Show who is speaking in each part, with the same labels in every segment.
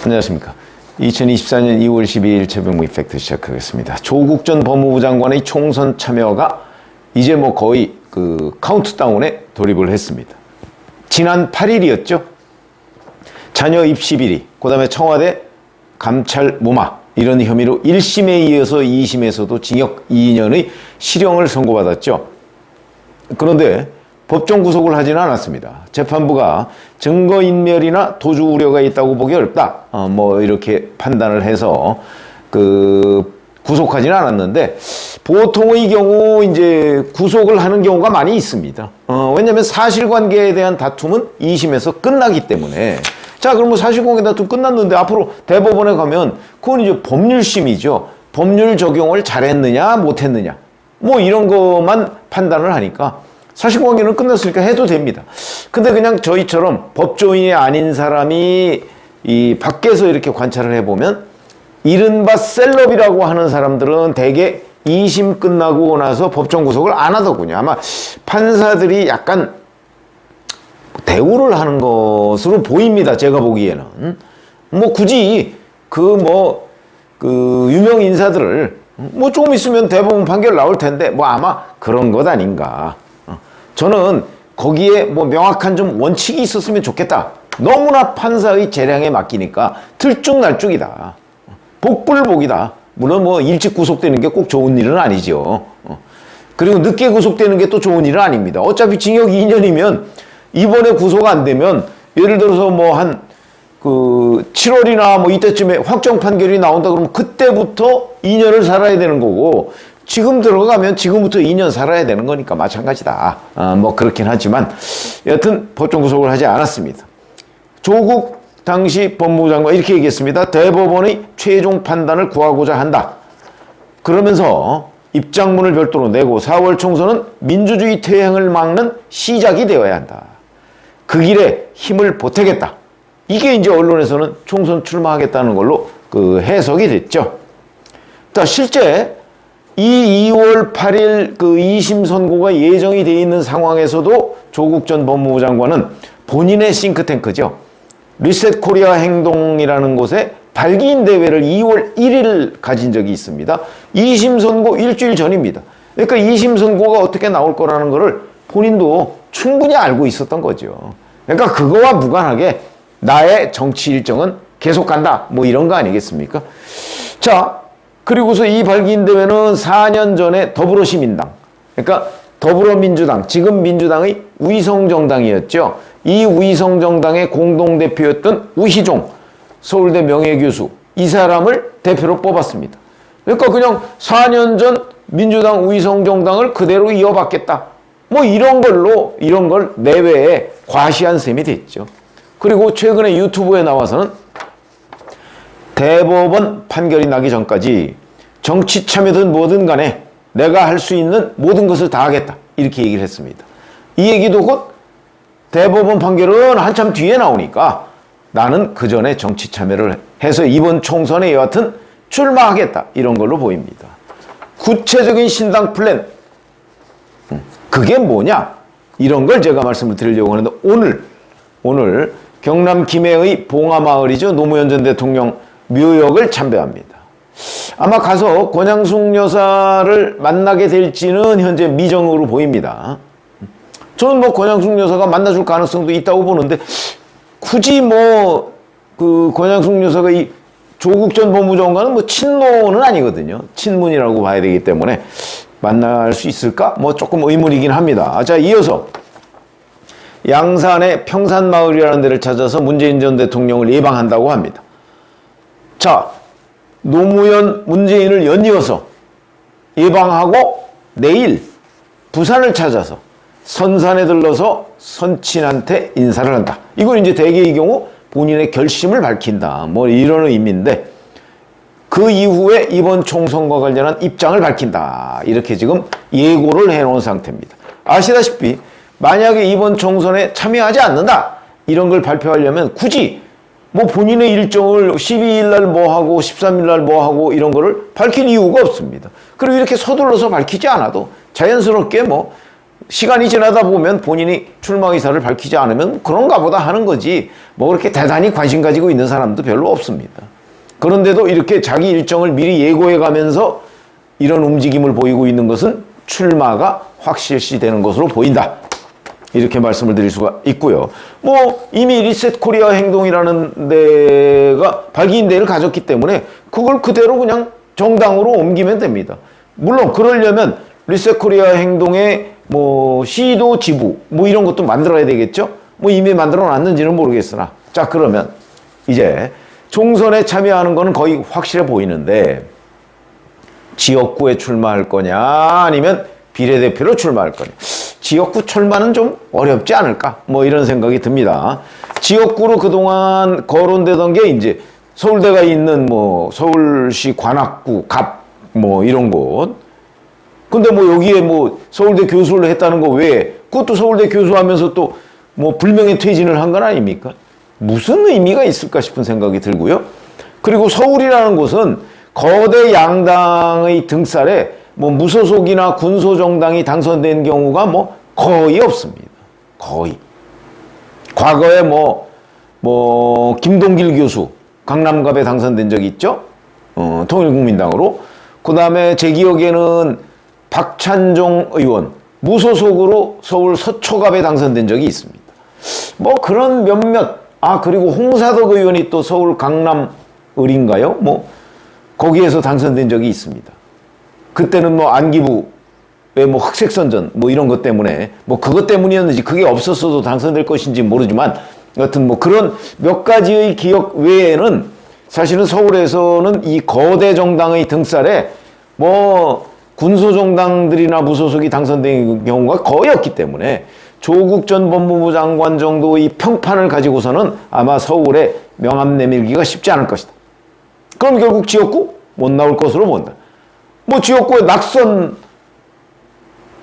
Speaker 1: 안녕하십니까. 2024년 2월 12일 최병무 이펙트 시작하겠습니다. 조국 전 법무부 장관의 총선 참여가 이제 뭐 거의 그 카운트다운에 돌입을 했습니다. 지난 8일이었죠. 자녀 입시 비리, 그 다음에 청와대 감찰 무마 이런 혐의로 1심에 이어서 2심에서도 징역 2년의 실형을 선고받았죠. 그런데 법정 구속을 하지는 않았습니다. 재판부가 증거인멸이나 도주 우려가 있다고 보기 어렵다. 뭐 이렇게 판단을 해서 구속하지는 않았는데 보통의 경우 이제 구속을 하는 경우가 많이 있습니다. 왜냐하면 사실관계에 대한 다툼은 2심에서 끝나기 때문에. 자, 그럼 뭐 사실관계 다툼 끝났는데 앞으로 대법원에 가면 그건 이제 법률심이죠. 법률 적용을 잘했느냐 못했느냐 뭐 이런 것만 판단을 하니까 사실관계는 끝났으니까 해도 됩니다. 근데 그냥 저희처럼 법조인이 아닌 사람이 이 밖에서 이렇게 관찰을 해보면 이른바 셀럽이라고 하는 사람들은 대개 2심 끝나고 나서 법정 구속을 안 하더군요. 아마 판사들이 약간 대우를 하는 것으로 보입니다. 제가 보기에는. 뭐 굳이 유명 인사들을 뭐 조금 있으면 대법원 판결 나올 텐데 뭐 아마 그런 것 아닌가. 저는 거기에 뭐 명확한 좀 원칙이 있었으면 좋겠다. 너무나 판사의 재량에 맡기니까 들쭉날쭉이다. 복불복이다. 물론 뭐 일찍 구속되는 게 꼭 좋은 일은 아니죠. 그리고 늦게 구속되는 게 또 좋은 일은 아닙니다. 어차피 징역 2년이면 이번에 구속 안 되면 예를 들어서 뭐 한 7월이나 뭐 이때쯤에 확정 판결이 나온다 그러면 그때부터 2년을 살아야 되는 거고 지금 들어가면 지금부터 2년 살아야 되는 거니까 마찬가지다. 뭐 그렇긴 하지만 여튼 법정 구속을 하지 않았습니다. 조국 당시 법무부 장관 이렇게 얘기했습니다. 대법원의 최종 판단을 구하고자 한다. 그러면서 입장문을 별도로 내고 4월 총선은 민주주의 퇴행을 막는 시작이 되어야 한다. 그 길에 힘을 보태겠다. 이게 이제 언론에서는 총선 출마하겠다는 걸로 해석이 됐죠. 자, 실제 이 2월 8일 2심 선고가 예정이 되어 있는 상황에서도 조국 전 법무부 장관은 본인의 싱크탱크죠. 리셋 코리아 행동이라는 곳에 발기인 대회를 2월 1일 가진 적이 있습니다. 2심 선고 일주일 전입니다. 그러니까 2심 선고가 어떻게 나올 거라는 거를 본인도 충분히 알고 있었던 거죠. 그러니까 그거와 무관하게 나의 정치 일정은 계속 간다. 뭐 이런 거 아니겠습니까? 자, 그리고서 이 발기인 대회는 4년 전에 더불어시민당, 그러니까 더불어민주당, 지금 민주당의 위성정당이었죠. 이 위성정당의 공동대표였던 우희종 서울대 명예교수, 이 사람을 대표로 뽑았습니다. 그러니까 그냥 4년 전 민주당 위성정당을 그대로 이어받겠다. 뭐 이런 걸 내외에 과시한 셈이 됐죠. 그리고 최근에 유튜브에 나와서는 대법원 판결이 나기 전까지 정치 참여든 뭐든 간에 내가 할 수 있는 모든 것을 다 하겠다. 이렇게 얘기를 했습니다. 이 얘기도 곧 대법원 판결은 한참 뒤에 나오니까 나는 그 전에 정치 참여를 해서 이번 총선에 여하튼 출마하겠다. 이런 걸로 보입니다. 구체적인 신당 플랜. 그게 뭐냐? 이런 걸 제가 말씀을 드리려고 하는데 오늘 경남 김해의 봉하마을이죠. 노무현 전 대통령 묘역을 참배합니다. 아마 가서 권양숙 여사를 만나게 될지는 현재 미정으로 보입니다. 저는 뭐 권양숙 여사가 만나줄 가능성도 있다고 보는데 굳이 권양숙 여사가 이 조국 전 법무부 장관은 뭐 친노는 아니거든요. 친문이라고 봐야 되기 때문에 만날 수 있을까? 뭐 조금 의문이긴 합니다. 자, 이어서 양산의 평산마을이라는 데를 찾아서 문재인 전 대통령을 예방한다고 합니다. 자, 노무현, 문재인을 연이어서 예방하고 내일 부산을 찾아서 선산에 들러서 선친한테 인사를 한다. 이건 이제 대개의 경우 본인의 결심을 밝힌다. 뭐 이런 의미인데 그 이후에 이번 총선과 관련한 입장을 밝힌다. 이렇게 지금 예고를 해놓은 상태입니다. 아시다시피 만약에 이번 총선에 참여하지 않는다. 이런 걸 발표하려면 굳이 뭐 본인의 일정을 12일 날 뭐 하고 13일 날 뭐 하고 이런 거를 밝힐 이유가 없습니다. 그리고 이렇게 서둘러서 밝히지 않아도 자연스럽게 뭐 시간이 지나다 보면 본인이 출마 의사를 밝히지 않으면 그런가 보다 하는 거지 뭐 그렇게 대단히 관심 가지고 있는 사람도 별로 없습니다. 그런데도 이렇게 자기 일정을 미리 예고해 가면서 이런 움직임을 보이고 있는 것은 출마가 확실시되는 것으로 보인다. 이렇게 말씀을 드릴 수가 있고요. 뭐 이미 리셋 코리아 행동이라는 데가 발기인대를 가졌기 때문에 그걸 그대로 그냥 정당으로 옮기면 됩니다. 물론 그러려면 리셋 코리아 행동의 뭐 시도 지부 뭐 이런 것도 만들어야 되겠죠. 뭐 이미 만들어 놨는지는 모르겠으나 자 그러면 이제 총선에 참여하는 거는 거의 확실해 보이는데 지역구에 출마할 거냐 아니면 비례대표로 출마할 거냐. 지역구 출마는 좀 어렵지 않을까 뭐 이런 생각이 듭니다. 지역구로 그동안 거론되던 게 이제 서울대가 있는 뭐 서울시 관악구 갑 뭐 이런 곳. 근데 뭐 여기에 뭐 서울대 교수를 했다는 거 외에 그것도 서울대 교수하면서 또 뭐 불명예 퇴진을 한 건 아닙니까? 무슨 의미가 있을까 싶은 생각이 들고요. 그리고 서울이라는 곳은 거대 양당의 등살에 뭐 무소속이나 군소정당이 당선된 경우가 뭐 거의 없습니다. 거의. 과거에 뭐 김동길 교수 강남갑에 당선된 적이 있죠. 통일국민당으로. 그 다음에 제 기억에는 박찬종 의원 무소속으로 서울 서초갑에 당선된 적이 있습니다. 뭐 그런 몇몇 그리고 홍사덕 의원이 또 서울 강남 을인가요? 뭐 거기에서 당선된 적이 있습니다. 그때는 뭐 안기부의 뭐 흑색선전 뭐 이런 것 때문에 뭐 그것 때문이었는지 그게 없었어도 당선될 것인지 모르지만 여튼 뭐 그런 몇 가지의 기억 외에는 사실은 서울에서는 이 거대 정당의 등살에 뭐 군소정당들이나 무소속이 당선된 경우가 거의 없기 때문에 조국 전 법무부 장관 정도의 평판을 가지고서는 아마 서울에 명함 내밀기가 쉽지 않을 것이다. 그럼 결국 지역구 못 나올 것으로 본다. 뭐 지역구에 낙선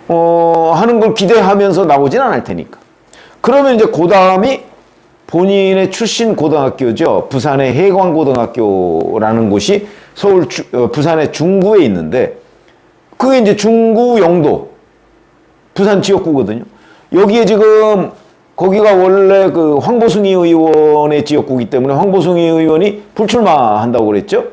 Speaker 1: 하는 걸 기대하면서 나오진 않을 테니까. 그러면 이제 그 다음이 본인의 출신 고등학교죠. 부산의 해광고등학교라는 곳이 부산의 중구에 있는데 그게 이제 중구 영도 부산 지역구거든요. 여기에 지금 거기가 원래 그 황보승희 의원의 지역구이기 때문에 황보승희 의원이 불출마한다고 그랬죠.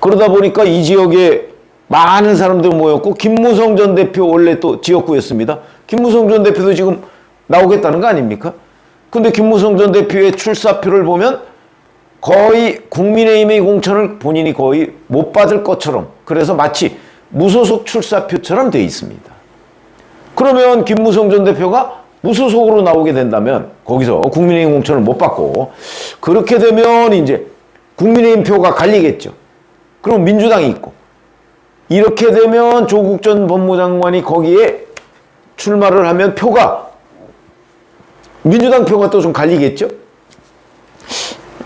Speaker 1: 그러다 보니까 이 지역에 많은 사람들 모였고 김무성 전 대표 원래 또 지역구였습니다. 김무성 전 대표도 지금 나오겠다는 거 아닙니까? 근데 김무성 전 대표의 출사표를 보면 거의 국민의힘의 공천을 본인이 거의 못 받을 것처럼 그래서 마치 무소속 출사표처럼 되어 있습니다. 그러면 김무성 전 대표가 무소속으로 나오게 된다면 거기서 국민의힘 공천을 못 받고 그렇게 되면 이제 국민의힘 표가 갈리겠죠. 그럼 민주당이 있고 이렇게 되면 조국 전 법무장관이 거기에 출마를 하면 표가 민주당 표가 또 좀 갈리겠죠.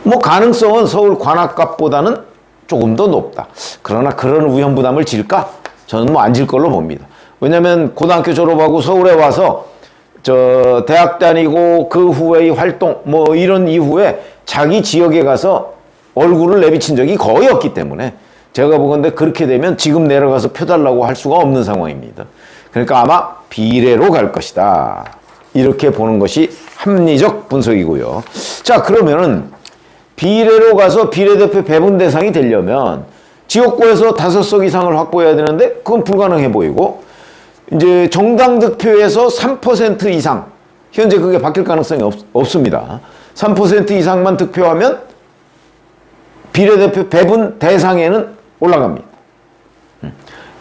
Speaker 1: 뭐 가능성은 서울 관악갑보다는 조금 더 높다. 그러나 그런 위험부담을 질까? 저는 뭐 안 질 걸로 봅니다. 왜냐면 고등학교 졸업하고 서울에 와서 대학 다니고 그 후의 활동 뭐 이런 이후에 자기 지역에 가서 얼굴을 내비친 적이 거의 없기 때문에 제가 보건대 그렇게 되면 지금 내려가서 표 달라고 할 수가 없는 상황입니다. 그러니까 아마 비례로 갈 것이다. 이렇게 보는 것이 합리적 분석이고요. 자, 그러면은 비례로 가서 비례대표 배분 대상이 되려면 지역구에서 5석 이상을 확보해야 되는데 그건 불가능해 보이고 이제 정당 득표에서 3% 이상 현재 그게 바뀔 가능성이 없습니다. 3% 이상만 득표하면 비례대표 배분 대상에는 올라갑니다.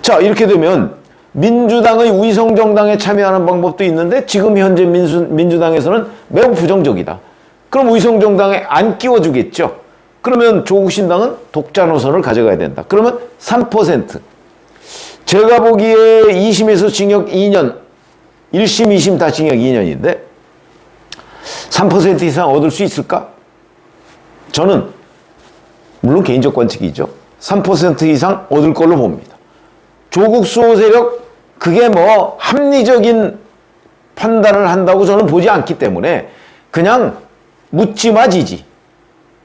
Speaker 1: 자, 이렇게 되면 민주당의 위성정당에 참여하는 방법도 있는데 지금 현재 민주당에서는 매우 부정적이다. 그럼 위성정당에 안 끼워주겠죠. 그러면 조국신당은 독자 노선을 가져가야 된다. 그러면 3%. 제가 보기에 2심에서 징역 2년, 1심, 2심 다 징역 2년인데 3% 이상 얻을 수 있을까? 저는 물론 개인적 관측이죠. 3% 이상 얻을 걸로 봅니다. 조국 수호 세력 그게 뭐 합리적인 판단을 한다고 저는 보지 않기 때문에 그냥 묻지마 지지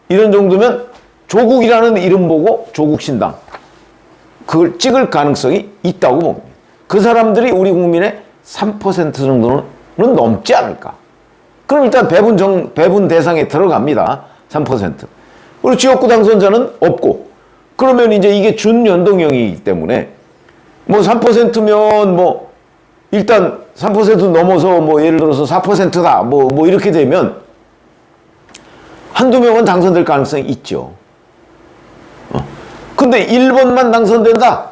Speaker 1: 이런 정도면 조국이라는 이름 보고 조국신당 그걸 찍을 가능성이 있다고 봅니다. 그 사람들이 우리 국민의 3% 정도는 넘지 않을까. 그럼 일단 배분 대상에 들어갑니다. 3%. 그리고 지역구 당선자는 없고, 그러면 이제 이게 준연동형이기 때문에 뭐 3%면 뭐 일단 3% 넘어서 뭐 예를 들어서 4%다 뭐 이렇게 되면 한두 명은 당선될 가능성이 있죠. 근데 1번만 당선된다.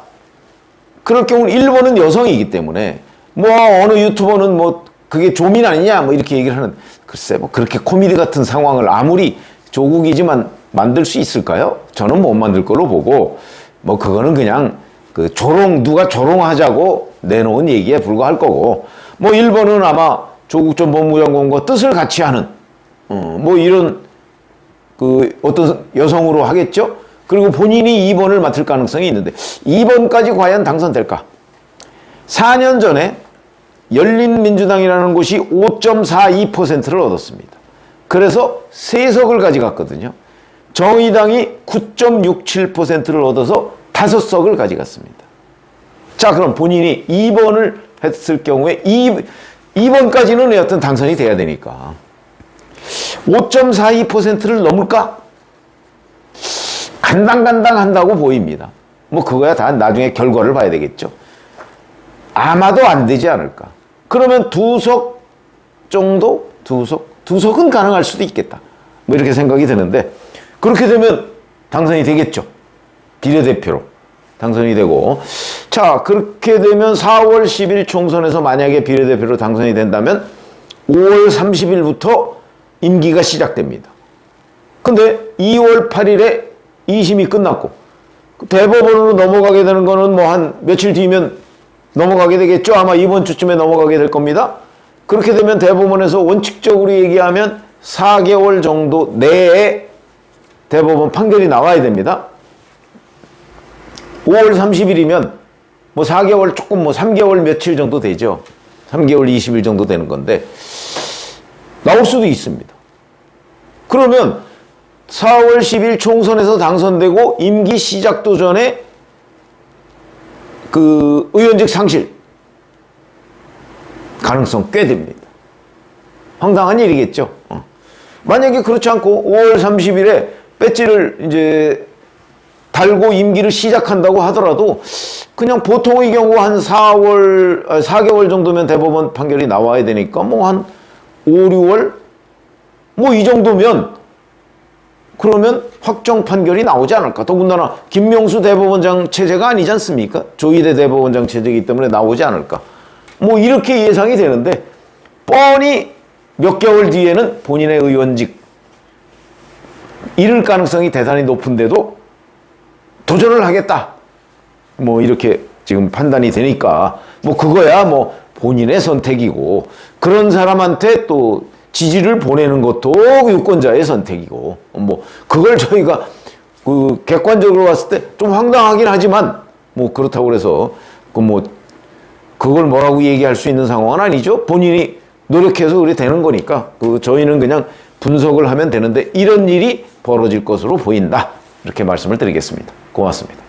Speaker 1: 그럴 경우는 1번은 여성이기 때문에 뭐 어느 유튜버는 뭐 그게 조민 아니냐 뭐 이렇게 얘기를 하는, 글쎄 뭐 그렇게 코미디 같은 상황을 아무리 조국이지만 만들 수 있을까요? 저는 못 만들 걸로 보고, 뭐 그거는 그냥 그 누가 조롱하자고 내놓은 얘기에 불과할 거고, 뭐 1번은 아마 조국 전 법무장관과 뜻을 같이 하는 뭐 이런 그 어떤 여성으로 하겠죠. 그리고 본인이 2번을 맡을 가능성이 있는데 2번까지 과연 당선될까? 4년 전에 열린민주당이라는 곳이 5.42%를 얻었습니다. 그래서 3석을 가져갔거든요. 정의당이 9.67%를 얻어서 5석을 가져갔습니다. 자, 그럼 본인이 2번을 했을 경우에 2번까지는 여하튼 당선이 돼야 되니까 5.42%를 넘을까? 간당간당한다고 보입니다. 뭐 그거야 다 나중에 결과를 봐야 되겠죠. 아마도 안 되지 않을까. 그러면 2석 정도? 2석은 가능할 수도 있겠다. 뭐 이렇게 생각이 드는데, 그렇게 되면 당선이 되겠죠. 비례대표로 당선이 되고, 자, 그렇게 되면 4월 10일 총선에서 만약에 비례대표로 당선이 된다면 5월 30일부터 임기가 시작됩니다. 근데 2월 8일에 2심이 끝났고 대법원으로 넘어가게 되는 거는 뭐 한 며칠 뒤면 넘어가게 되겠죠. 아마 이번 주쯤에 넘어가게 될 겁니다. 그렇게 되면 대법원에서 원칙적으로 얘기하면 4개월 정도 내에 대법원 판결이 나와야 됩니다. 5월 30일이면 뭐 4개월 조금 뭐 3개월 며칠 정도 되죠. 3개월 20일 정도 되는 건데 나올 수도 있습니다. 그러면 4월 10일 총선에서 당선되고 임기 시작도 전에 그 의원직 상실 가능성 꽤 됩니다. 황당한 일이겠죠. 만약에 그렇지 않고 5월 30일에 배지를 이제 달고 임기를 시작한다고 하더라도 그냥 보통의 경우 한 4개월 정도면 대법원 판결이 나와야 되니까 뭐 한 5, 6월 뭐 이 정도면 그러면 확정 판결이 나오지 않을까. 더군다나 김명수 대법원장 체제가 아니지 않습니까? 조희대 대법원장 체제이기 때문에 나오지 않을까. 뭐 이렇게 예상이 되는데 뻔히 몇 개월 뒤에는 본인의 의원직 잃을 가능성이 대단히 높은데도 도전을 하겠다. 뭐 이렇게 지금 판단이 되니까 뭐 그거야 뭐 본인의 선택이고, 그런 사람한테 또 지지를 보내는 것도 유권자의 선택이고, 뭐 그걸 저희가 그 객관적으로 봤을 때 좀 황당하긴 하지만 뭐 그렇다고 그래서 그 뭐 그걸 뭐라고 얘기할 수 있는 상황은 아니죠. 본인이 노력해서 그래 되는 거니까 그 저희는 그냥 분석을 하면 되는데 이런 일이 벌어질 것으로 보인다. 이렇게 말씀을 드리겠습니다. 고맙습니다.